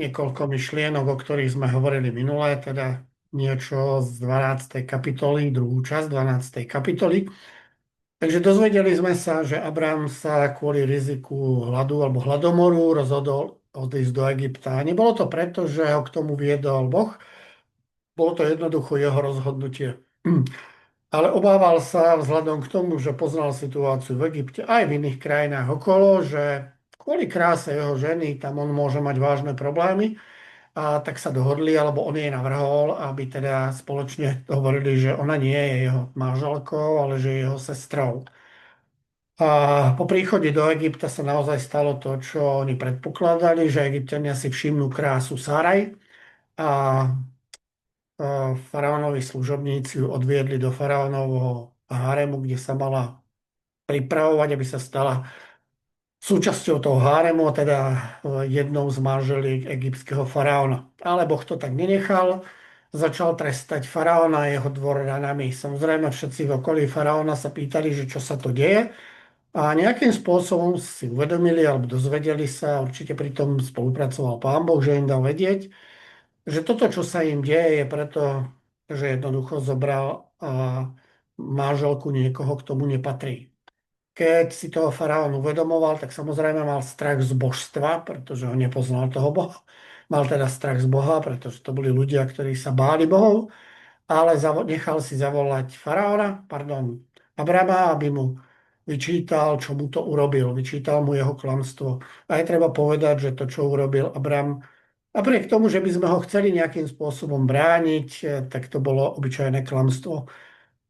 niekoľko myšlienok, o ktorých sme hovorili minulé, teda niečo z 12. kapitoly, druhú časť 12. kapitoly. Takže dozvedeli sme sa, že Abraham sa kvôli riziku hladu alebo hladomoru rozhodol odísť do Egypta. Nebolo to preto, že ho k tomu viedol Boh, bolo to jednoducho jeho rozhodnutie. Ale obával sa vzhľadom k tomu, že poznal situáciu v Egypte aj v iných krajinách okolo, že kvôli kráse jeho ženy tam on môže mať vážne problémy. A tak sa dohodli, alebo on jej navrhol, aby teda spoločne hovorili, že ona nie je jeho manželkou, ale že je jeho sestrou. A po príchode do Egypta sa naozaj stalo to, čo oni predpokladali, že Egypťania si všimnú krásu Sáraj a faraónovi služobníci ju odviedli do faraónovho haremu, kde sa mala pripravovať, aby sa stala súčasťou toho háremu, a teda jednou z manželiek egyptského faraóna. Ale Boh to tak nenechal, začal trestať faraóna a jeho dvor ranami. Samozrejme všetci v okolí faraóna sa pýtali, že čo sa to deje, a nejakým spôsobom si uvedomili alebo dozvedeli sa, určite pri tom spolupracoval Pán Boh, že im dal vedieť, že toto, čo sa im deje, je preto, že jednoducho zobral manželku niekoho, k tomu nepatrí. Keď si toho faraón uvedomoval, tak samozrejme mal strach z božstva, pretože ho nepoznal toho Boha. Mal teda strach z Boha, pretože to boli ľudia, ktorí sa báli Bohov, ale nechal si zavolať faraóna, Abrama, aby mu vyčítal, čo mu to urobil. Vyčítal mu jeho klamstvo. A je treba povedať, že to, čo urobil Abram, napriek tomu, že by sme ho chceli nejakým spôsobom brániť, tak to bolo obyčajné klamstvo.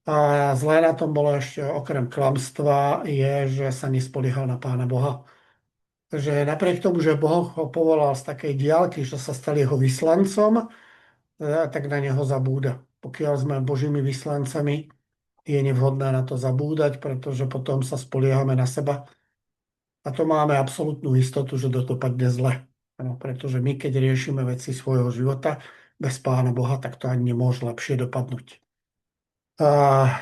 A zlé na tom bolo ešte okrem klamstva je, že sa nespoliehal na Pána Boha. Že napriek tomu, že Boh ho povolal z takej diaľky, že sa stal jeho vyslancom, tak na neho zabúda. Pokiaľ sme Božími vyslancami, je nevhodné na to zabúdať, pretože potom sa spoliehame na seba. A to máme absolútnu istotu, že to dopadne zle. No, pretože my, keď riešime veci svojho života bez Pána Boha, tak to ani nemôže lepšie dopadnúť. A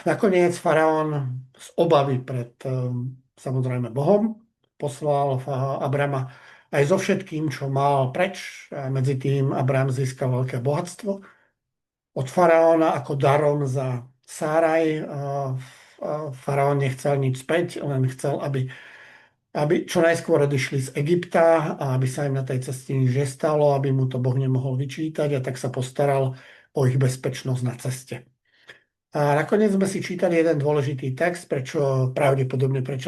nakoniec faraón z obavy pred samozrejme Bohom poslal Abrama aj so všetkým, čo mal preč. A medzi tým Abram získal veľké bohatstvo od faraóna ako darom za Sáraj. Faraón nechcel nič späť, len chcel, aby čo najskôr odišli z Egypta a aby sa im na tej ceste nič nestalo, aby mu to Boh nemohol vyčítať, a tak sa postaral o ich bezpečnosť na ceste. A nakoniec sme si čítali jeden dôležitý text, prečo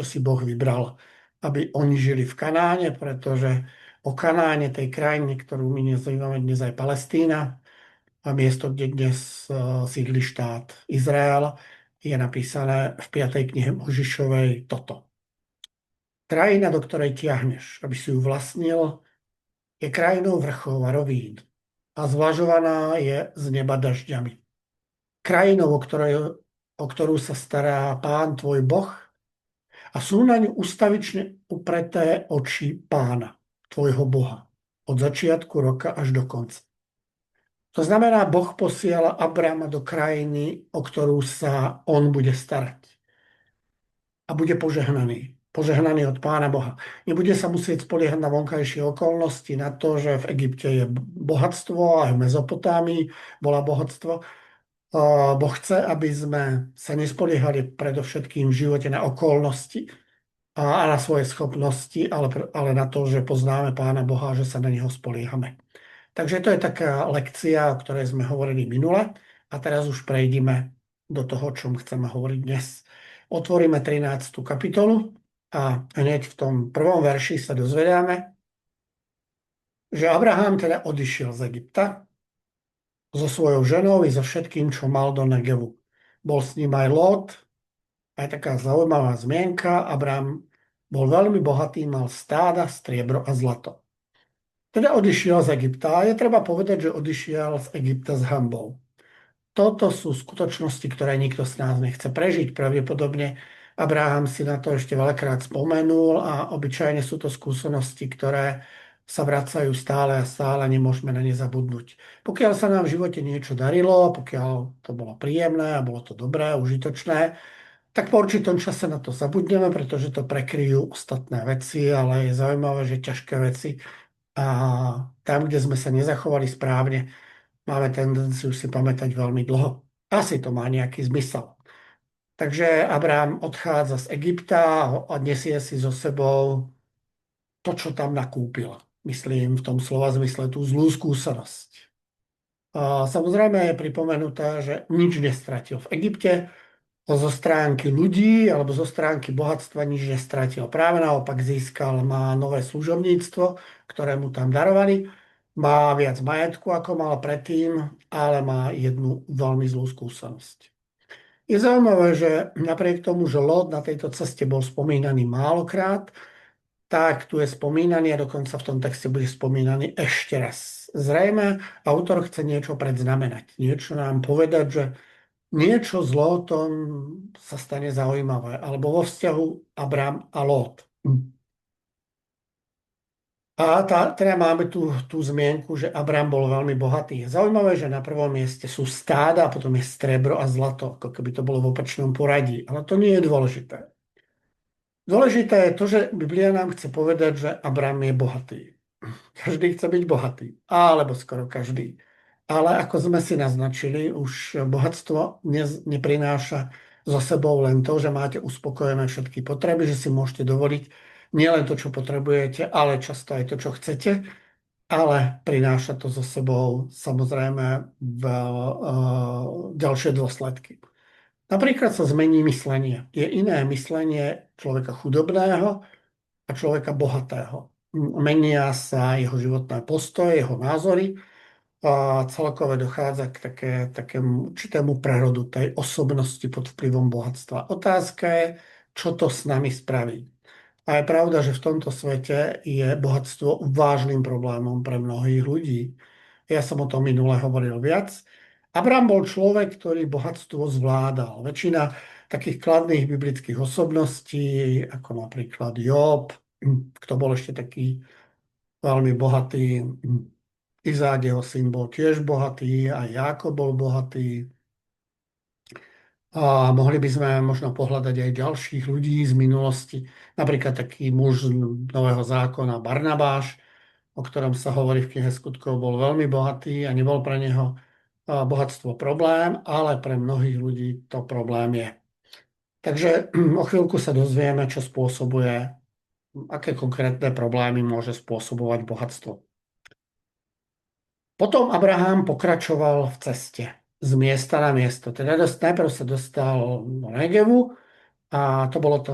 si Boh vybral, aby oni žili v Kanáne, pretože o Kanáne, tej krajine, ktorú my nazývame dnes aj Palestína, a miesto, kde dnes sídli štát Izrael, je napísané v 5. knihe Možišovej toto. Krajina, do ktorej tiahneš, aby si ju vlastnil, je krajinou vrchov a rovín a zvažovaná je z neba dažďami. Krajinou, o ktorú sa stará Pán tvoj Boh, a sú na ňu ustavične upreté oči Pána, tvojho Boha, od začiatku roka až do konca. To znamená, Boh posiela Abrama do krajiny, o ktorú sa on bude starať. A bude požehnaný. Požehnaný od Pána Boha. Nebude sa musieť spoliehať na vonkajšie okolnosti, na to, že v Egypte je bohatstvo, aj v Mezopotámii bola bohatstvo. Boh chce, aby sme sa nespoliehali predovšetkým v živote na okolnosti a na svoje schopnosti, ale na to, že poznáme Pána Boha a že sa na Neho spoliehame. Takže to je taká lekcia, o ktorej sme hovorili minule, a teraz už prejdime do toho, o čom chceme hovoriť dnes. Otvoríme 13. kapitolu a hneď v tom prvom verši sa dozvedáme, že Abraham teda odišiel z Egypta so svojou ženou i so všetkým, čo mal do Negevu. Bol s ním aj Lot, aj taká zaujímavá zmienka. Abraham bol veľmi bohatý, mal stáda, striebro a zlato. Teda odišiel z Egypta, a je treba povedať, že odišiel z Egypta s hanbou. Toto sú skutočnosti, ktoré nikto z nás nechce prežiť. Pravdepodobne Abraham si na to ešte veľakrát spomenul a obyčajne sú to skúsenosti, ktoré sa vracajú stále a stále, nemôžeme na ne zabudnúť. Pokiaľ sa nám v živote niečo darilo, pokiaľ to bolo príjemné a bolo to dobré, užitočné, tak po určitom čase na to zabudneme, pretože to prekryjú ostatné veci, ale je zaujímavé, že ťažké veci a tam, kde sme sa nezachovali správne, máme tendenciu si pamätať veľmi dlho. Asi to má nejaký zmysel. Takže Abraham odchádza z Egypta a nesie si so sebou to, čo tam nakúpil. Myslím v tom slova zmysle tú zlú skúsenosť. A samozrejme je pripomenuté, že nič nestratil v Egypte, zo stránky ľudí alebo zo stránky bohatstva nič nestratil. Práve naopak získal, má nové služobníctvo, ktoré mu tam darovali, má viac majetku, ako mal predtým, ale má jednu veľmi zlú skúsenosť. Je zaujímavé, že napriek tomu, že Lot na tejto ceste bol spomínaný málokrát, tak tu je spomínaný a dokonca v tom texte bude spomínaný ešte raz. Zrejme autor chce niečo predznamenať, niečo nám povedať, že niečo z Lótom sa stane zaujímavé, alebo vo vzťahu Abram a Lót. A teda máme tú zmienku, že Abram bol veľmi bohatý. Je zaujímavé, že na prvom mieste sú stáda a potom je strebro a zlato, ako keby to bolo v opačnom poradí. Ale to nie je dôležité. Dôležité je to, že Biblia nám chce povedať, že Abram je bohatý. Každý chce byť bohatý, alebo skoro každý. Ale ako sme si naznačili, už bohatstvo neprináša so sebou len to, že máte uspokojené všetky potreby, že si môžete dovoliť nielen to, čo potrebujete, ale často aj to, čo chcete, ale prináša to so sebou samozrejme ďalšie dôsledky. Napríklad sa zmení myslenie. Je iné myslenie človeka chudobného a človeka bohatého. Menia sa jeho životné postoje, jeho názory a celkové dochádza k takému určitému prerodu tej osobnosti pod vplyvom bohatstva. Otázka je, čo to s nami spraví. A je pravda, že v tomto svete je bohatstvo vážnym problémom pre mnohých ľudí. Ja som o tom minule hovoril viac. Abraham bol človek, ktorý bohatstvo zvládal. Väčšina takých kladných biblických osobností, ako napríklad Job, kto bol ešte taký veľmi bohatý, Izák, jeho syn, bol tiež bohatý, aj Jákob bol bohatý. A mohli by sme možno pohľadať aj ďalších ľudí z minulosti. Napríklad taký muž z Nového zákona Barnabáš, o ktorom sa hovorí v knihe Skutkov, bol veľmi bohatý a nebol pre neho bohatstvo problém, ale pre mnohých ľudí to problém je. Takže o chvíľku sa dozvieme, čo spôsobuje, aké konkrétne problémy môže spôsobovať bohatstvo. Potom Abraham pokračoval v ceste z miesta na miesto. Teda najprv sa dostal do Negevu a to bolo to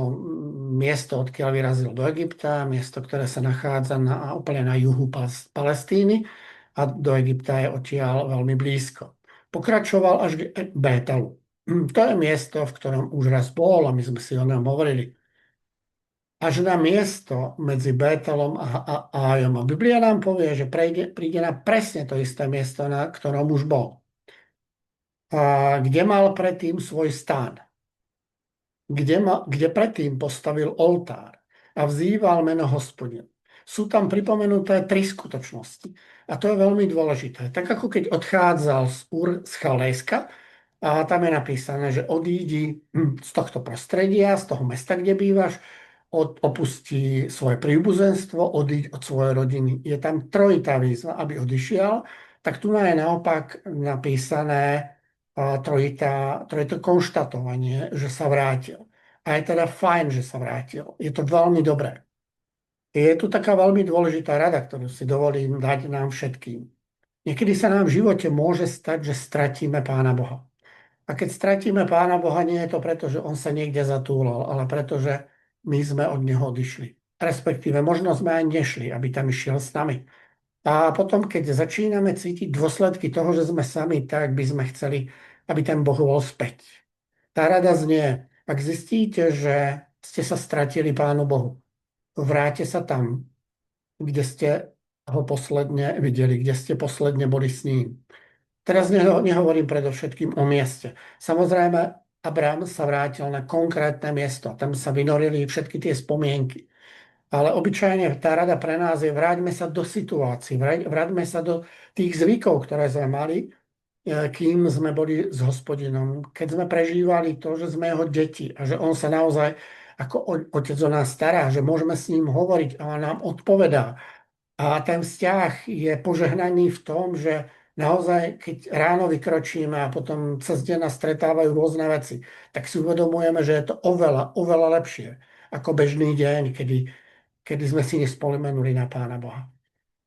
miesto, odkiaľ vyrazil do Egypta, miesto, ktoré sa nachádza úplne na juhu Palestíny a do Egypta je odtiaľ veľmi blízko. Pokračoval až k Bétalu. To je miesto, v ktorom už raz bol a my sme si o ňom hovorili. Až na miesto medzi Bételom a Ájom. A Biblia nám povie, že príde na presne to isté miesto, na ktorom už bol. A kde mal predtým svoj stán. Kde predtým postavil oltár a vzýval meno Hospodin. Sú tam pripomenuté 3 skutočnosti. A to je veľmi dôležité. Tak ako keď odchádzal z Chalejska, a tam je napísané, že odídi z tohto prostredia, z toho mesta, kde bývaš, opustí svoje príbuzenstvo, odíď od svojej rodiny. Je tam trojitá výzva, aby odišiel. Tak tu je naopak napísané trojité konštatovanie, že sa vrátil. A je teda fajn, že sa vrátil. Je to veľmi dobré. Je tu taká veľmi dôležitá rada, ktorú si dovolím dať nám všetkým. Niekedy sa nám v živote môže stať, že stratíme Pána Boha. A keď stratíme Pána Boha, nie je to preto, že on sa niekde zatúlal, ale preto, že my sme od neho odišli. Respektíve možno sme aj nešli, aby tam išiel s nami. A potom, keď začíname cítiť dôsledky toho, že sme sami, tak by sme chceli, aby ten Boh bol späť. Tá rada znie, ak zistíte, že ste sa stratili Pánu Bohu, vráte sa tam, kde ste ho posledne videli, kde ste posledne boli s ním. Teraz nehovorím predovšetkým o mieste. Samozrejme, Abraham sa vrátil na konkrétne miesto. Tam sa vynorili všetky tie spomienky. Ale obyčajne tá rada pre nás je vráťme sa do situácií, vráťme sa do tých zvykov, ktoré sme mali, kým sme boli s Hospodinom. Keď sme prežívali to, že sme jeho deti a že on sa naozaj ako otec o nás stará, že môžeme s ním hovoriť a on nám odpovedá. A ten vzťah je požehnaný v tom, že naozaj, keď ráno vykročíme a potom cez deň nás stretávajú rôzne veci, tak si uvedomujeme, že je to oveľa, oveľa lepšie ako bežný deň, kedy sme si nespomenuli na Pána Boha.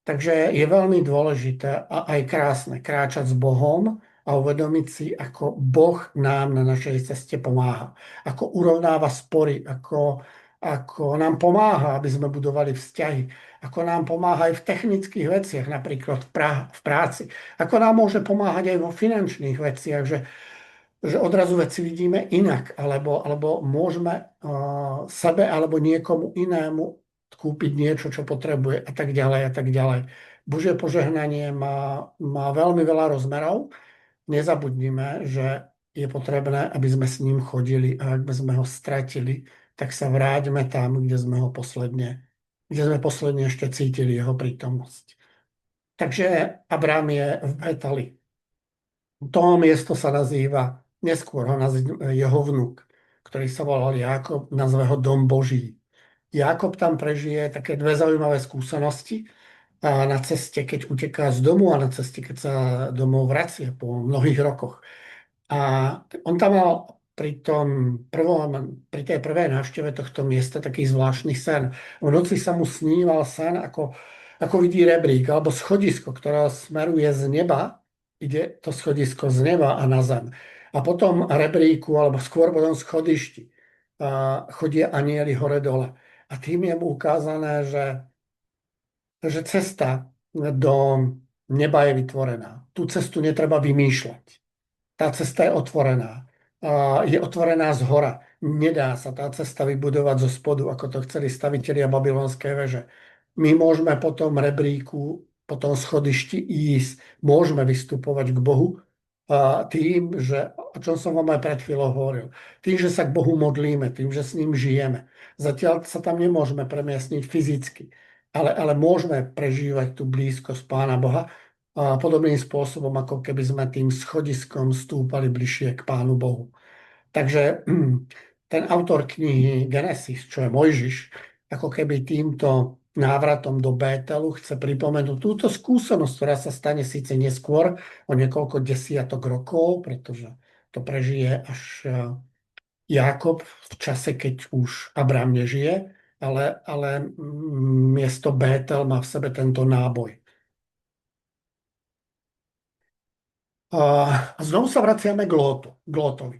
Takže je veľmi dôležité a aj krásne kráčať s Bohom a uvedomiť si, ako Boh nám na našej ceste pomáha. Ako urovnáva spory, ako nám pomáha, aby sme budovali vzťahy. Ako nám pomáha aj v technických veciach, napríklad v práci. Ako nám môže pomáhať aj vo finančných veciach, že odrazu veci vidíme inak, alebo môžeme sebe alebo niekomu inému kúpiť niečo, čo potrebuje a tak ďalej a tak ďalej. Božie požehnanie má veľmi veľa rozmerov. Nezabudnime, že je potrebné, aby sme s ním chodili a ak sme ho stratili, tak sa vráťme tam, kde sme posledne ešte cítili jeho prítomnosť. Takže Abrám je v Betali. To miesto sa nazýva, neskôr ho nazýva jeho vnuk, ktorý sa volal Jákob, nazve ho Dom Boží. Jákob tam prežije také dve zaujímavé skúsenosti a na ceste, keď uteká z domu a na ceste, keď sa domov vracia po mnohých rokoch. A on tam mal pri tej prvej návšteve tohto miesta taký zvláštny sen. V noci sa mu sníval sen, ako vidí rebrík alebo schodisko, ktoré smeruje z neba, ide to schodisko z neba a na zem. A potom rebríku, alebo skôr potom schodišti, chodia anieli hore-dole. A tým je mu ukázané, že cesta do neba je vytvorená. Tú cestu netreba vymýšľať. Tá cesta je otvorená. Je otvorená z hora. Nedá sa tá cesta vybudovať zo spodu, ako to chceli stavitelia babylonskej veže. My môžeme po tom rebríku, po tom schodišti ísť, môžeme vystupovať k Bohu tým, že, o čom som vám aj pred chvíľou hovoril, tým, že sa k Bohu modlíme, tým, že s ním žijeme. Zatiaľ sa tam nemôžeme premiestniť fyzicky, ale môžeme prežívať tú blízkosť Pána Boha podobným spôsobom, ako keby sme tým schodiskom stúpali bližšie k Pánu Bohu. Takže ten autor knihy Genesis, čo je Mojžiš, ako keby týmto návratom do Bételu chce pripomenúť túto skúsenosť, ktorá sa stane síce neskôr, o niekoľko desiatok rokov, pretože to prežije až Jákob v čase, keď už Abrám nežije, ale miesto Bétel má v sebe tento náboj. A znovu sa vraciame k Lótovi.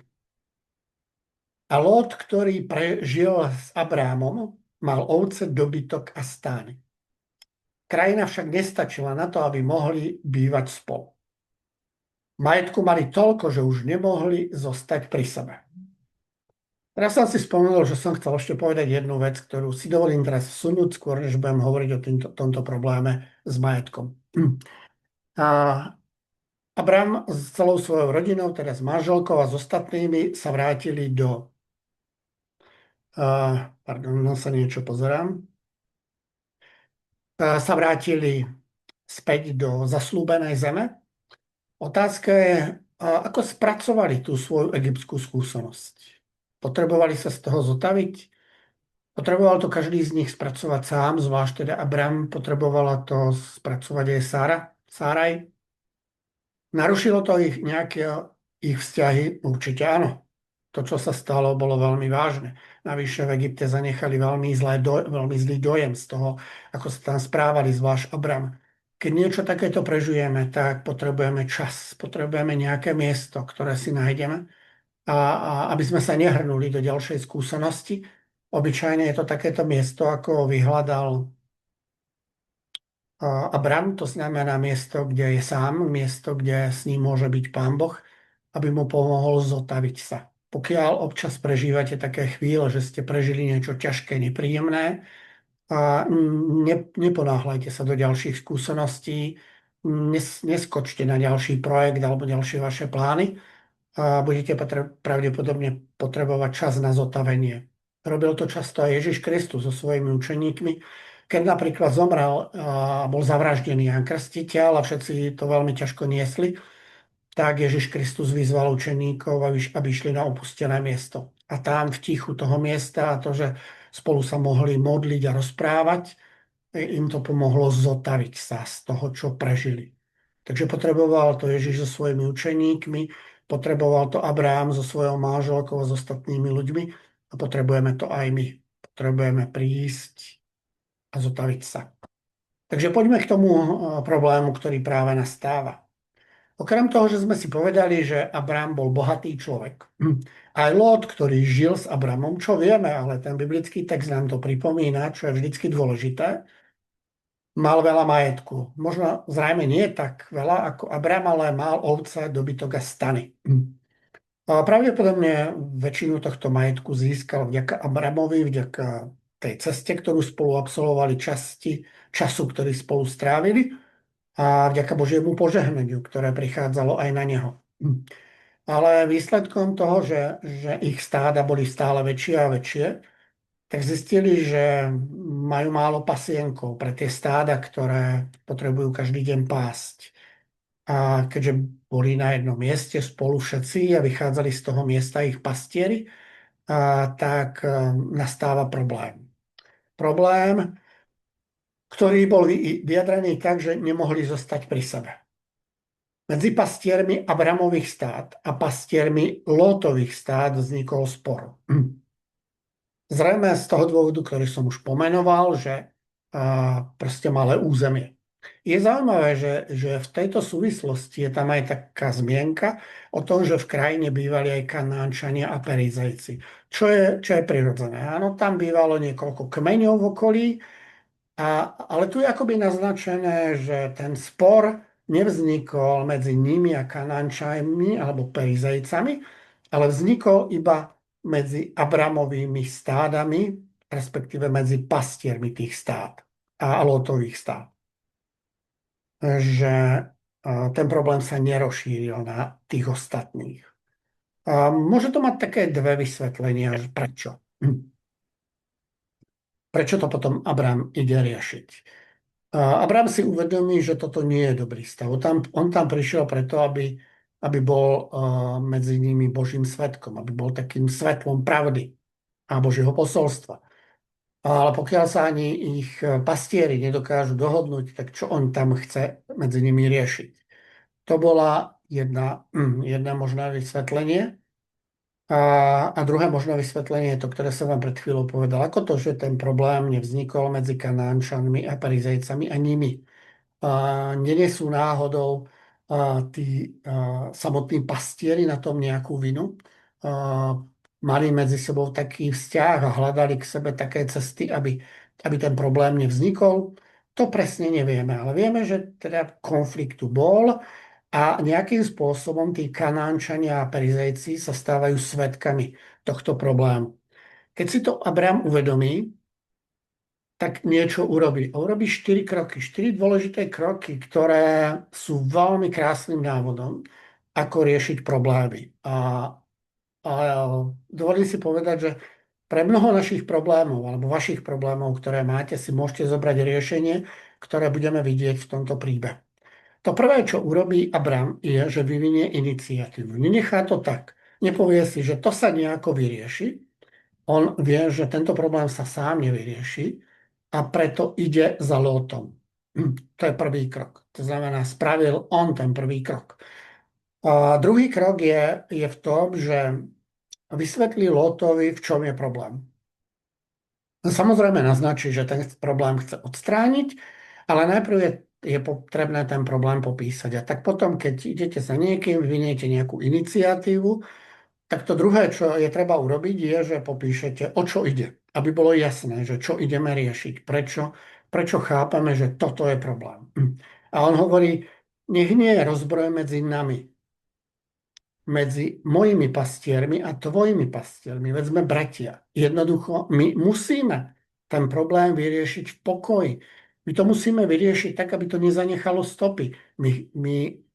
A Lót, ktorý prežil s Abrámom, mal ovce, dobytok a stány. Krajina však nestačila na to, aby mohli bývať spolu. Majetku mali toľko, že už nemohli zostať pri sebe. Teraz som si spomenul, že som chcel ešte povedať jednu vec, ktorú si dovolím teraz vsunúť skôr, než budem hovoriť o tomto probléme s majetkom. A Abram s celou svojou rodinou, teda s manželkou a s ostatnými, sa vrátili sa niečo pozerám. Sa vrátili späť do zaslúbenej zeme. Otázka je, ako spracovali tú svoju egyptskú skúsenosť. Potrebovali sa z toho zotaviť? Potreboval to každý z nich spracovať sám, zvlášť teda Abram, potrebovala to spracovať aj Sáraj. Narušilo to ich vzťahy? Určite áno. To, čo sa stalo, bolo veľmi vážne. Navyše v Egypte zanechali veľmi zlý dojem z toho, ako sa tam správali, zvlášť Abram. Keď niečo takéto prežujeme, tak potrebujeme čas, potrebujeme nejaké miesto, ktoré si nájdeme, a aby sme sa nehrnuli do ďalšej skúsenosti. Obyčajne je to takéto miesto, ako vyhľadal Abram, to znamená miesto, kde je sám, miesto, kde s ním môže byť Pán Boh, aby mu pomohol zotaviť sa. Pokiaľ občas prežívate také chvíle, že ste prežili niečo ťažké, nepríjemné, neponáhľajte sa do ďalších skúseností, neskočte na ďalší projekt alebo ďalšie vaše plány a budete pravdepodobne potrebovať čas na zotavenie. Robil to často aj Ježiš Kristus so svojimi učeníkmi, keď napríklad zomrel a bol zavraždený Ján Krstiteľ a všetci to veľmi ťažko niesli, tak Ježiš Kristus vyzval učeníkov, aby išli na opustené miesto. A tam v tichu toho miesta, a to, že spolu sa mohli modliť a rozprávať, im to pomohlo zotaviť sa z toho, čo prežili. Takže potreboval to Ježiš so svojimi učeníkmi, potreboval to Abraham so svojou manželkou a s ostatnými ľuďmi a potrebujeme to aj my. Potrebujeme prísť a zotaviť sa. Takže poďme k tomu problému, ktorý práve nastáva. Okrem toho, že sme si povedali, že Abraham bol bohatý človek. Aj Lot, ktorý žil s Abramom, čo vieme, ale ten biblický text nám to pripomína, čo je vždycky dôležité, mal veľa majetku. Možno zrejme nie tak veľa ako Abram, ale mal ovce, dobytok a stany. A pravdepodobne väčšinu tohto majetku získal vďaka Abramovi, vďaka tej ceste, ktorú spolu absolvovali, času, ktorý spolu strávili a vďaka Božiemu požehnaniu, ktoré prichádzalo aj na neho. Ale výsledkom toho, že ich stáda boli stále väčšie a väčšie, tak zistili, že majú málo pasienkov pre tie stáda, ktoré potrebujú každý deň pásť. A keďže boli na jednom mieste spolu všetci a vychádzali z toho miesta ich pastieri, tak nastáva problém. Problém, ktorý bol vyjadrený tak, že nemohli zostať pri sebe. Medzi pastiermi Abramových stád a pastiermi Lótových stád vznikol spor. Zrejme z toho dôvodu, ktorý som už pomenoval, že proste malé územie. Je zaujímavé, že v tejto súvislosti je tam aj taká zmienka o tom, že v krajine bývali aj Kanánčania a Perizejci, čo je prirodzené. Áno, tam bývalo niekoľko kmeňov v okolí, ale tu je akoby naznačené, že ten spor nevznikol medzi nimi a Kanánčanmi alebo Perizejcami, ale vznikol iba medzi Abramovými stádami, respektíve medzi pastiermi tých stád a Lótových stád. Že ten problém sa nerozšíril na tých ostatných. Môže to mať také dve vysvetlenia, že prečo. Prečo to potom Abraham ide riešiť? Abraham si uvedomí, že toto nie je dobrý stav. On tam prišiel preto, aby bol medzi nimi Božím svedkom, aby bol takým svetlom pravdy a Božieho posolstva. Ale pokiaľ sa ani ich pastieri nedokážu dohodnúť, tak čo on tam chce medzi nimi riešiť? To bola jedna možné vysvetlenie. A druhé možné vysvetlenie je to, ktoré som vám pred chvíľou povedal. Ako to, že ten problém nevznikol medzi Kanánčanmi a Perizejcami a nimi? Nenesú náhodou tí samotní pastieri na tom nejakú vinu? Mali medzi sebou taký vzťah a hľadali k sebe také cesty, aby ten problém nevznikol? To presne nevieme, ale vieme, že teda konfliktu bol a nejakým spôsobom tí Kanánčania a Perizejci sa stávajú svedkami tohto problému. Keď si to Abraham uvedomí, tak niečo urobí. A urobí 4 kroky, 4 dôležité kroky, ktoré sú veľmi krásnym návodom, ako riešiť problémy. A dovolím si povedať, že pre mnoho našich problémov alebo vašich problémov, ktoré máte, si môžete zobrať riešenie, ktoré budeme vidieť v tomto príbehu. To prvé, čo urobí Abram, je, že vyvinie iniciatívu. Nenechá to tak. Nepovie si, že to sa nejako vyrieši. On vie, že tento problém sa sám nevyrieši a preto ide za Lótom. To je prvý krok. To znamená, spravil on ten prvý krok. A druhý krok je v tom, že vysvetlí Lótovi, v čom je problém. Samozrejme naznačí, že ten problém chce odstrániť, ale najprv je potrebné ten problém popísať. A tak potom, keď idete za niekým, vyviniete nejakú iniciatívu, tak to druhé, čo je treba urobiť, je, že popíšete, o čo ide. Aby bolo jasné, že čo ideme riešiť. Prečo chápame, že toto je problém. A on hovorí, nech nie je rozbroj medzi nami, medzi mojimi pastiermi a tvojimi pastiermi. Veď sme bratia. Jednoducho, my musíme ten problém vyriešiť v pokoji. My to musíme vyriešiť tak, aby to nezanechalo stopy. My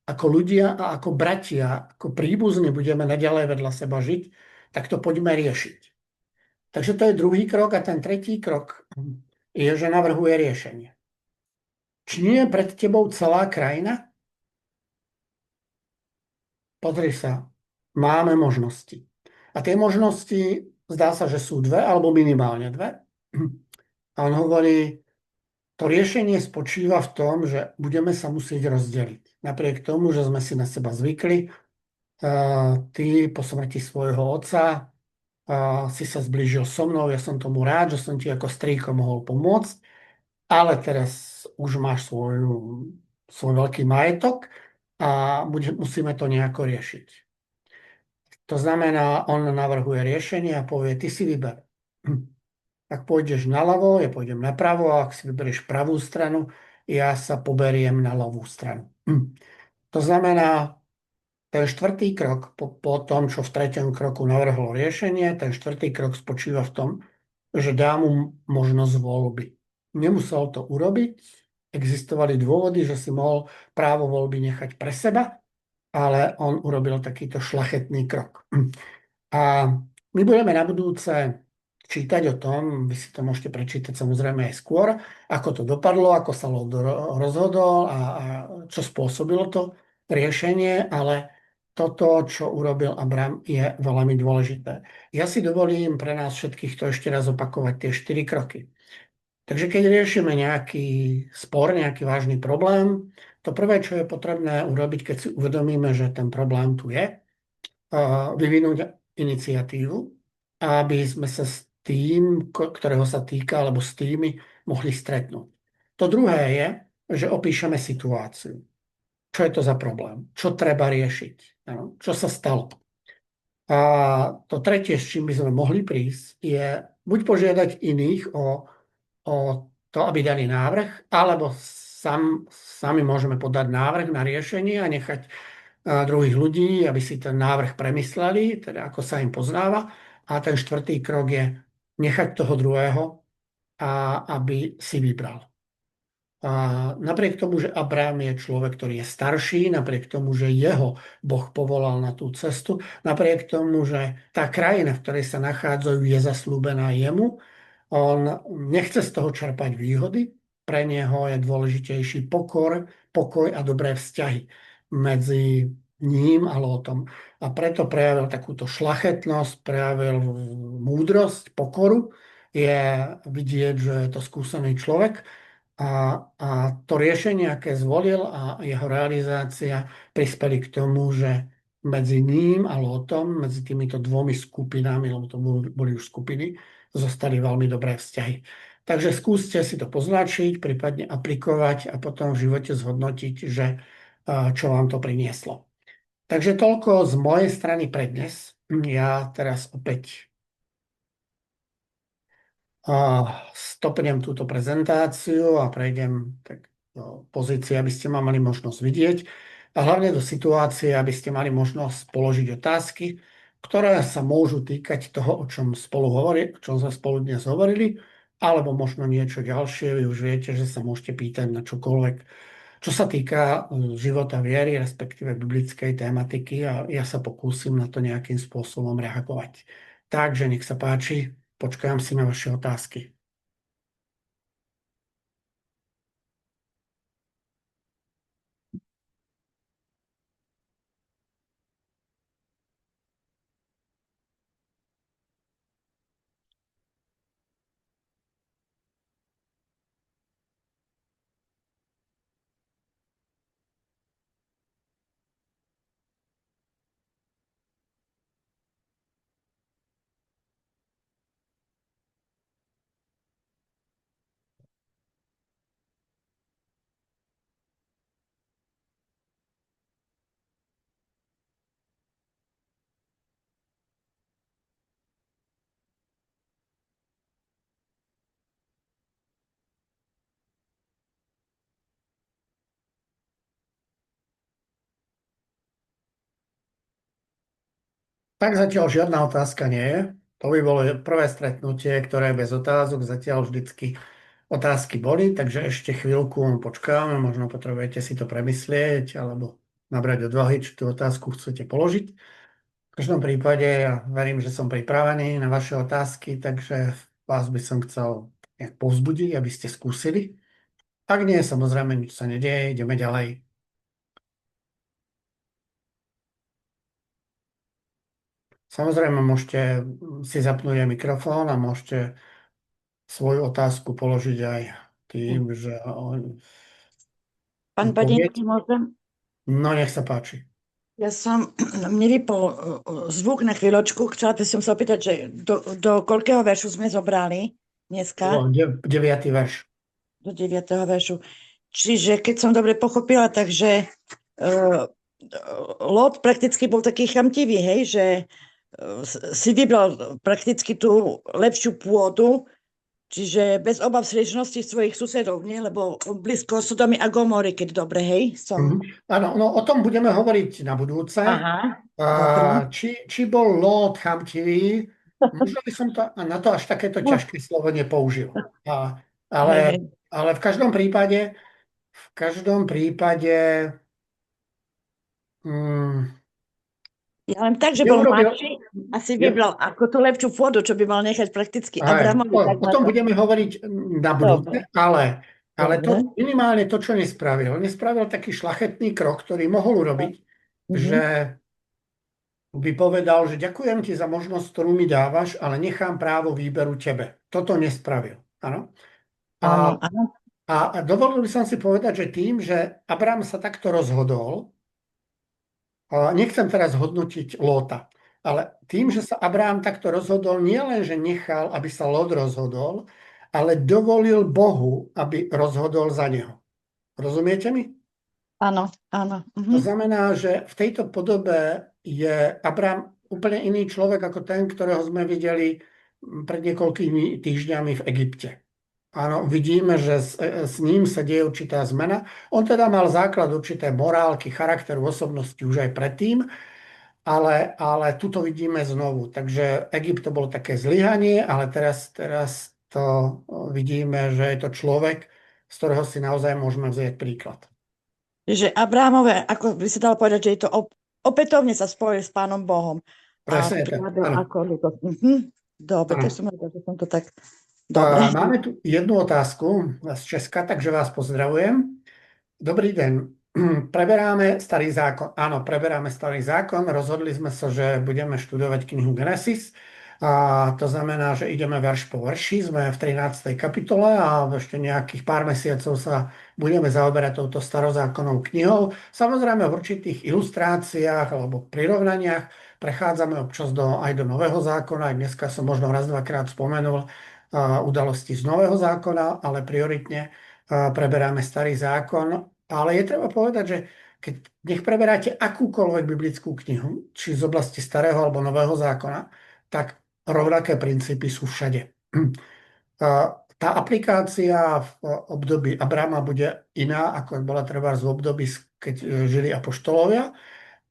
ako ľudia a ako bratia, ako príbuzní budeme naďalej vedľa seba žiť, tak to poďme riešiť. Takže to je druhý krok a ten tretí krok je, že navrhuje riešenie. Či nie je pred tebou celá krajina? Pozri sa, máme možnosti. A tie možnosti, zdá sa, že sú dve, alebo minimálne dve. A on hovorí, To riešenie spočíva v tom, že budeme sa musieť rozdeliť. Napriek tomu, že sme si na seba zvykli, ty po smrti svojho otca si sa zblížil so mnou, ja som tomu rád, že som ti ako strýko mohol pomôcť, ale teraz už máš svoj veľký majetok a musíme to nejako riešiť. To znamená, on navrhuje riešenie a povie, ty si vyber. Ak pôjdeš naľavo, ja pôjdem napravo, a ak si vyberieš pravú stranu, ja sa poberiem na ľavú stranu. To znamená, ten štvrtý krok po tom, čo v treťom kroku navrhlo riešenie, ten štvrtý krok spočíva v tom, že dá mu možnosť voľby. Nemusel to urobiť, existovali dôvody, že si mohol právo voľby nechať pre seba, ale on urobil takýto šlachetný krok. A my budeme na budúce čítať o tom, vy si to môžete prečítať samozrejme aj skôr, ako to dopadlo, ako sa Lot rozhodol a čo spôsobilo to riešenie, ale toto, čo urobil Abram, je veľmi dôležité. Ja si dovolím pre nás všetkých to ešte raz opakovať, tie 4 kroky. Takže keď riešime nejaký spor, nejaký vážny problém, to prvé, čo je potrebné urobiť, keď si uvedomíme, že ten problém tu je, vyvinúť iniciatívu, aby sme sa s tým, ktorého sa týka, alebo s tými mohli stretnúť. To druhé je, že opíšeme situáciu. Čo je to za problém? Čo treba riešiť? Čo sa stalo? A to tretie, s čím by sme mohli prísť, je buď požiadať iných o to, aby dali návrh, alebo sami môžeme podať návrh na riešenie a nechať druhých ľudí, aby si ten návrh premysleli, teda ako sa im poznáva. A ten štvrtý krok je nechať toho druhého, aby si vybral. A napriek tomu, že Abrám je človek, ktorý je starší, napriek tomu, že jeho Boh povolal na tú cestu, napriek tomu, že tá krajina, v ktorej sa nachádzajú, je zaslúbená jemu, on nechce z toho čerpať výhody, pre neho je dôležitejší pokoj a dobré vzťahy medzi ním a Lótom. A preto prejavil takúto šlachetnosť, prejavil múdrosť, pokoru. Je vidieť, že je to skúsený človek. A to riešenie, aké zvolil a jeho realizácia prispeli k tomu, že medzi ním a Lótom, medzi týmito dvomi skupinami, lebo to boli už skupiny, zostali veľmi dobré vzťahy. Takže skúste si to poznačiť, prípadne aplikovať a potom v živote zhodnotiť, že čo vám to prinieslo. Takže toľko z mojej strany pre dnes. Ja teraz opäť stopnem túto prezentáciu a prejdem tak do pozície, aby ste ma mali možnosť vidieť a hlavne do situácie, aby ste mali možnosť položiť otázky, ktoré sa môžu týkať toho, o čom sme spolu dnes hovorili, alebo možno niečo ďalšie. Vy už viete, že sa môžete pýtať na čokoľvek, čo sa týka života viery, respektíve biblickej tematiky a ja sa pokúsim na to nejakým spôsobom reagovať. Takže nech sa páči, počkám si na vaše otázky. Tak zatiaľ žiadna otázka nie je. To by bolo prvé stretnutie, ktoré bez otázok. Zatiaľ vždycky otázky boli, takže ešte chvíľku počkáme. Možno potrebujete si to premyslieť alebo nabrať odvahy, či tú otázku chcete položiť. V každom prípade ja verím, že som pripravený na vaše otázky, takže vás by som chcel nejak povzbudiť, aby ste skúsili. Ak nie, samozrejme, nič sa nedieje, ideme ďalej. Samozrejme, môžete si zapnúť aj mikrofón a môžete svoju otázku položiť aj tým, že Pán povieť, Badinský, môžem? no nech sa páči. Ja som, mne vypol zvuk na chvíľočku. Chcela by som sa opýtať, že do koľkého veršu sme zobrali dneska? 9. verš. Do 9. veršu. Čiže keď som dobre pochopila, takže Lot prakticky bol taký chamtivý, hej, že si vybral prakticky tú lepšiu pôdu, čiže bez obav srdečnosti svojich susedov, nie? Lebo blízko Sodomy a Gomory, keď dobre, hej, som... Áno, no o tom budeme hovoriť na budúce. Aha, dobre. Či bol Lot chamtivý, možno by som to, na to až takéto No, ťažké slovo nepoužil. hej, hej. Ale v každom prípade mm, Ja len tak, že bol neurobil, mladší a si ne, vybral ako tú lepšiu pôdu, čo by mal nechať prakticky aj, Abramovi, tak o na tom to. budeme hovoriť na budúce, Dobre, ale dobre. minimálne to, čo nespravil. Nespravil taký šlachetný krok, ktorý mohol urobiť, že Mhm. by povedal, že ďakujem ti za možnosť, ktorú mi dávaš, ale nechám právo výberu tebe. Toto nespravil. Áno. Áno, A, áno, a dovolil by som si povedať, že tým, že Abraham sa takto rozhodol, a nechcem teraz hodnotiť Lóta, ale tým, že sa Abraham takto rozhodol, nie len, že nechal, aby sa Lót rozhodol, ale dovolil Bohu, aby rozhodol za neho. Rozumiete mi? áno, áno. To Mhm. znamená, že v tejto podobe je Abraham úplne iný človek ako ten, ktorého sme videli pred niekoľkými týždňami v Egypte. Áno, vidíme, že s ním sa deje určitá zmena. On teda mal základ určité morálky, charakteru, osobnosti už aj predtým, ale tuto vidíme znovu. Takže Egypt to bolo také zlyhanie, ale teraz to vidíme, že je to človek, z ktorého si naozaj môžeme vziať príklad. Že Abrahamové, ako by sa dalo povedať, že je to opätovne sa spojil s Pánom Bohom a Presne tak. prijabil Áno, ako ľudov. Mhm. Dobre, tak áno. som rada, že som to tak... Dobre. Máme tu jednu otázku z Česka, takže vás pozdravujem. Dobrý deň. Preberáme Starý zákon. Áno, preberáme Starý zákon. Rozhodli sme sa, že budeme študovať knihu Genesis. A to znamená, že ideme verš po verši. Sme v 13. kapitole a ešte nejakých pár mesiacov sa budeme zaoberať touto starozákonnou knihou. Samozrejme v určitých ilustráciách alebo prirovnaniach prechádzame občas aj do Nového zákona. Aj dneska som možno raz, dvakrát spomenul udalosti z Nového zákona, ale prioritne preberáme Starý zákon. Ale je treba povedať, že keď nech preberáte akúkoľvek biblickú knihu, či z oblasti Starého alebo Nového zákona, tak rovnaké princípy sú všade. Tá aplikácia v období Abrama bude iná, ako bola treba v období, keď žili apoštolovia,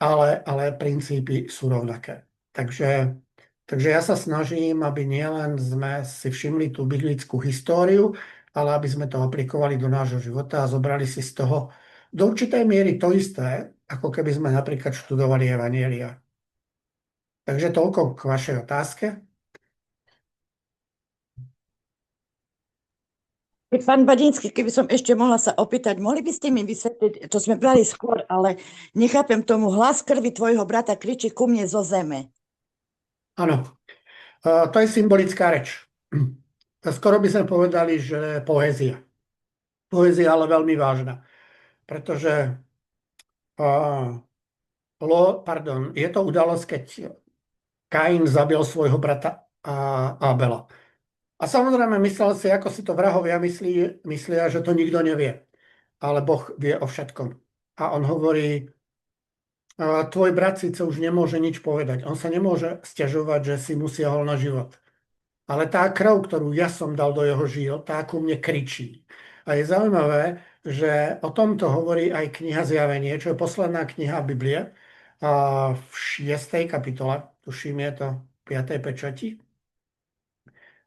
ale princípy sú rovnaké. Takže ja sa snažím, aby nielen sme si všimli tú biblickú históriu, ale aby sme to aplikovali do nášho života a zobrali si z toho do určitej miery to isté, ako keby sme napríklad študovali Evanjelia. Takže toľko k vašej otázke. Pán Badínsky, keby som ešte mohla sa opýtať, mohli by ste mi vysvetliť, to sme brali skôr, ale nechápem tomu, hlas krvi tvojho brata kričí ku mne zo zeme. Áno, to je symbolická reč. Skoro by sme povedali, že poézia. Poézia, ale veľmi vážna. Pretože je to udalosť, keď Kain zabil svojho brata Abela. A samozrejme myslel si, ako si to vrahovia myslia, že to nikto nevie. Ale Boh vie o všetkom. A on hovorí, tvoj brat síce už nemôže nič povedať. On sa nemôže sťažovať, že si mu siahol na život. Ale tá krv, ktorú ja som dal do jeho žil, tá ku mne kričí. A je zaujímavé, že o tomto hovorí aj kniha Zjavenie, čo je posledná kniha Biblie, v 6. kapitole, tuším je to v 5. pečati,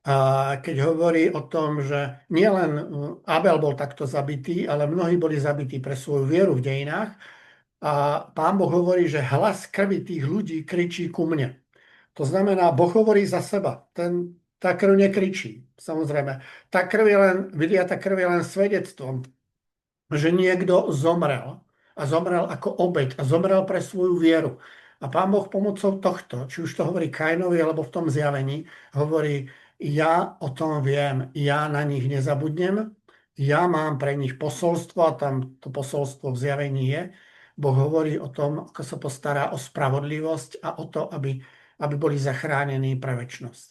a keď hovorí o tom, že nielen Abel bol takto zabitý, ale mnohí boli zabití pre svoju vieru v dejinách. A Pán Boh hovorí, že hlas krvi tých ľudí kričí ku mne. To znamená, Boh hovorí za seba. Tá krv nekričí, samozrejme. Vyliata krv je len svedectvom, že niekto zomrel. A zomrel ako obeť. A zomrel pre svoju vieru. A Pán Boh pomocou tohto, či už to hovorí Kainovi, alebo v tom zjavení, hovorí, ja o tom viem, ja na nich nezabudnem, Ja mám pre nich posolstvo a tam to posolstvo v zjavení je. Boh hovorí o tom, ako sa postará o spravodlivosť a o to, aby boli zachránení pre večnosť.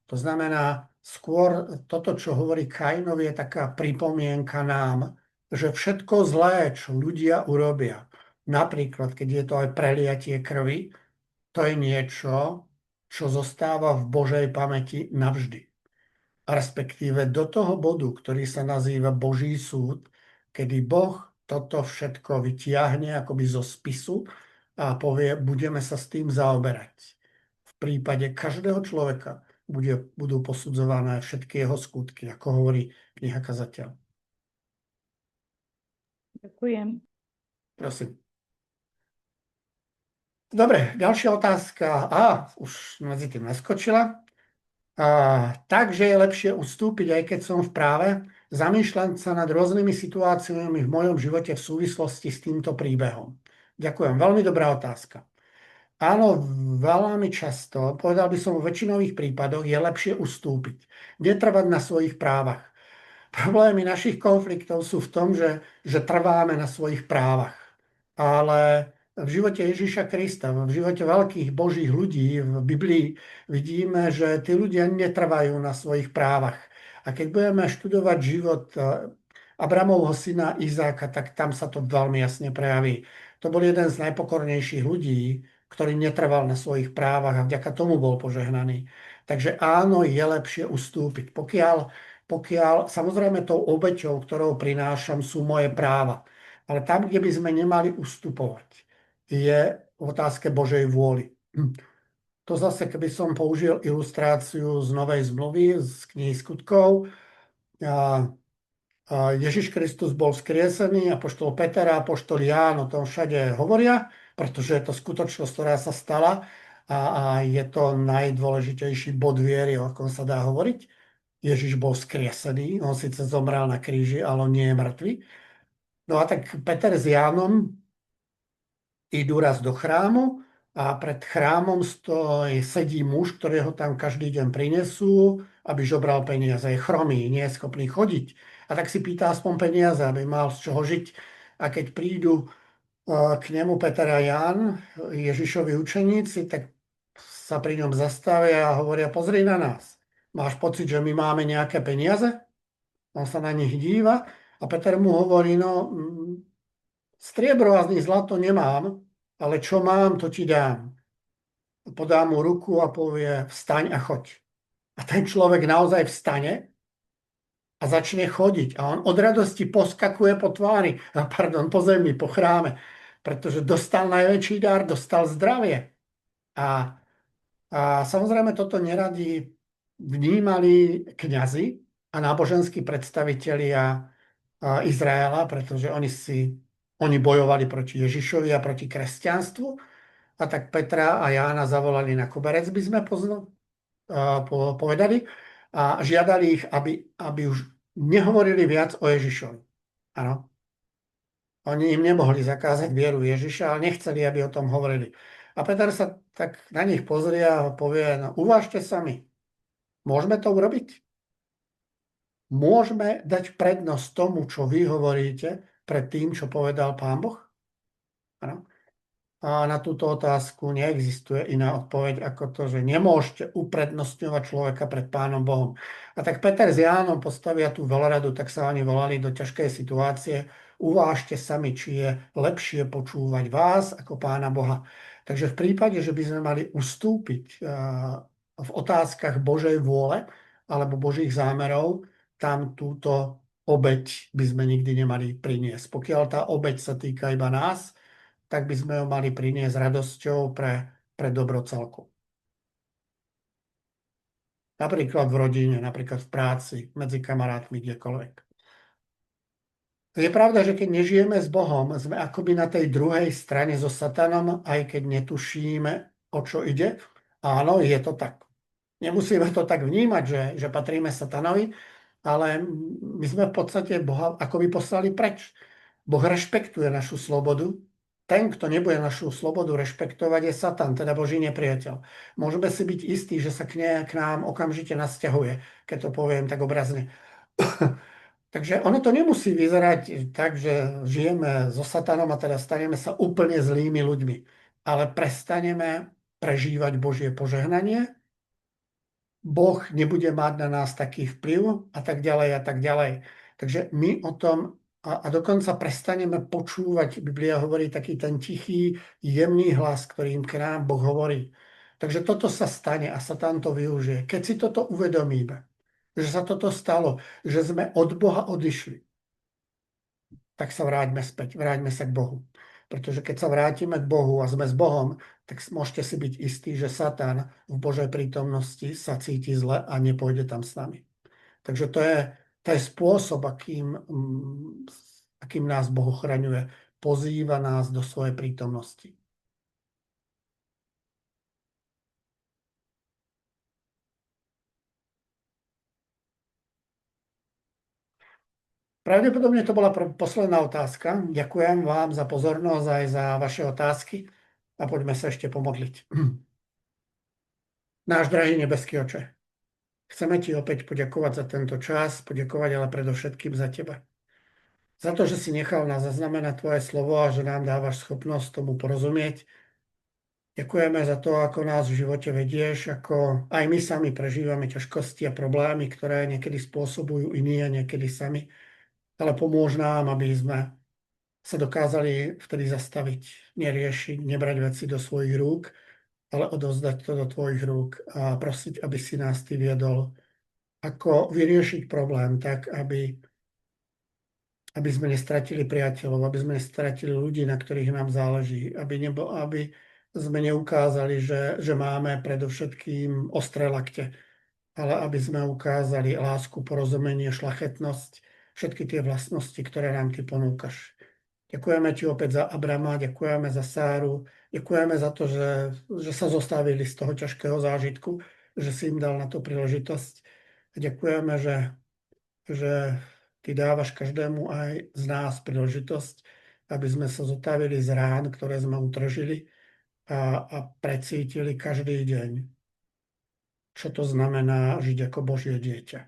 To znamená, skôr toto, čo hovorí Kainovi, je taká pripomienka nám, že všetko zlé, čo ľudia urobia, napríklad, keď je to aj preliatie krvi, to je niečo, čo zostáva v Božej pamäti navždy. Respektíve do toho bodu, ktorý sa nazýva Boží súd, kedy Boh toto všetko vytiahne akoby zo spisu a povie, budeme sa s tým zaoberať. V prípade každého človeka budú posudzované všetky jeho skutky, ako hovorí kniha Kazateľ. Ďakujem. Prosím. Dobre, ďalšia otázka. Už medzi tým naskočila. Takže je lepšie ustúpiť, aj keď som v práve, zamýšľať sa nad rôznymi situáciami v mojom živote v súvislosti s týmto príbehom. Ďakujem, veľmi dobrá otázka. Áno, veľmi často, povedal by som, v väčšinových prípadoch je lepšie ustúpiť, netrvať na svojich právach. Problémy našich konfliktov sú v tom, že trváme na svojich právach. Ale v živote Ježíša Krista, v živote veľkých božích ľudí v Biblii vidíme, že tí ľudia netrvajú na svojich právach. A keď budeme študovať život Abramovho syna Izáka, tak tam sa to veľmi jasne prejaví. To bol jeden z najpokornejších ľudí, ktorý netrval na svojich právach a vďaka tomu bol požehnaný. Takže áno, je lepšie ustúpiť. Pokiaľ samozrejme tou obeťou, ktorou prinášam, sú moje práva. Ale tam, kde by sme nemali ustupovať, je v otázke Božej vôly. To zase, keby som použil ilustráciu z Novej zmluvy, z knihy Skutkov, Ježiš Kristus bol skriesený, apoštol Peter a apoštol Ján o tom všade hovoria, pretože je to skutočnosť, ktorá sa stala a je to najdôležitejší bod viery, o akom sa dá hovoriť. Ježiš bol skriesený, on síce zomrel na kríži, ale on nie je mŕtvy. No a tak Peter s Jánom idú raz do chrámu a pred chrámom sedí muž, ktorého tam každý deň prinesú, aby žobral peniaze. Je chromý, nie je schopný chodiť. A tak si pýta aspoň peniaze, aby mal z čoho žiť. A keď prídu k nemu Peter a Ján, Ježišovi učeníci, tak sa pri ňom zastavia a hovoria, pozri na nás. Máš pocit, že my máme nejaké peniaze? On sa na nich díva a Peter mu hovorí, no striebro a zlato nemám, ale čo mám, to ti dám. Podá mu ruku a povie, vstaň a choď. A ten človek naozaj vstane a začne chodiť. A on od radosti poskakuje po tvári, po zemi, po chráme, pretože dostal najväčší dar, dostal zdravie. A samozrejme toto neradi vnímali kňazi a náboženskí predstavitelia Izraela, pretože oni bojovali proti Ježišovi a proti kresťanstvu. A tak Petra a Jána zavolali na koberec, by sme povedali, a žiadali ich, aby už nehovorili viac o Ježišovi. Áno. Oni im nemohli zakázať vieru Ježiša, ale nechceli, aby o tom hovorili. A Peter sa tak na nich pozrie a povie, no uvážte sami, môžeme to urobiť? Môžeme dať prednosť tomu, čo vy hovoríte, pred tým, čo povedal Pán Boh? Áno. A na túto otázku neexistuje iná odpoveď ako to, že nemôžete uprednostňovať človeka pred Pánom Bohom. A tak Peter s Jánom postavia tú veľradu, tak sa oni volali do ťažkej situácie. Uvážte sami, či je lepšie počúvať vás ako Pána Boha. Takže v prípade, že by sme mali ustúpiť v otázkach Božej vôle alebo Božích zámerov, tam túto obeť by sme nikdy nemali priniesť. Pokiaľ tá obeť sa týka iba nás, tak by sme ho mali priniesť s radosťou pre dobro celku. Napríklad v rodine, napríklad v práci, medzi kamarátmi, kdekoľvek. Je pravda, že keď nežijeme s Bohom, sme akoby na tej druhej strane so satanom, aj keď netušíme, o čo ide. Áno, je to tak. Nemusíme to tak vnímať, že patríme satanovi, ale my sme v podstate Boha akoby poslali preč. Boh rešpektuje našu slobodu. Ten, kto nebude našu slobodu rešpektovať, je Satan, teda Boží nepriateľ. Môžeme si byť istí, že sa k nám okamžite nasťahuje, keď to poviem tak obrazne. Takže ono to nemusí vyzerať tak, že žijeme so satanom a teda staneme sa úplne zlými ľuďmi, ale prestaneme prežívať Božie požehnanie, Boh nebude mať na nás taký vplyv a tak ďalej a tak ďalej. Takže my o tom a dokonca prestaneme počúvať, Biblia hovorí taký ten tichý, jemný hlas, ktorým k nám Boh hovorí. Takže toto sa stane a Satan to využije. Keď si toto uvedomíme, že sa toto stalo, že sme od Boha odišli, tak sa vráťme späť, vráťme sa k Bohu. Pretože keď sa vrátime k Bohu a sme s Bohom, tak môžete si byť istí, že Satan v Božej prítomnosti sa cíti zle a nepôjde tam s nami. Takže to je spôsob, akým nás Boh ochraňuje. Pozýva nás do svojej prítomnosti. Pravdepodobne to bola posledná otázka. Ďakujem vám za pozornosť aj za vaše otázky a poďme sa ešte pomodliť. Náš drahý nebeský Oče, chceme ti opäť poďakovať za tento čas, poďakovať ale predovšetkým za teba. Za to, že si nechal nás zaznamenať tvoje slovo a že nám dávaš schopnosť tomu porozumieť. Ďakujeme za to, ako nás v živote vedieš, ako aj my sami prežívame ťažkosti a problémy, ktoré niekedy spôsobujú iní a niekedy sami. Ale pomôž nám, aby sme sa dokázali vtedy zastaviť, neriešiť, nebrať veci do svojich rúk, ale odovzdať to do tvojich rúk a prosiť, aby si nás ty viedol, ako vyriešiť problém tak, aby sme nestratili priateľov, aby sme nestratili ľudí, na ktorých nám záleží, aby sme neukázali, že máme predovšetkým ostré lakte, ale aby sme ukázali lásku, porozumenie, šlachetnosť, všetky tie vlastnosti, ktoré nám ty ponúkaš. Ďakujeme ti opäť za Abrama, ďakujeme za Sáru, ďakujeme za to, že sa zostavili z toho ťažkého zážitku, že si im dal na to príležitosť. Ďakujeme, že ty dávaš každému aj z nás príležitosť, aby sme sa zotavili z rán, ktoré sme utržili a precítili každý deň, čo to znamená žiť ako Božie dieťa.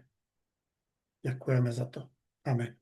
Ďakujeme za to. Amen.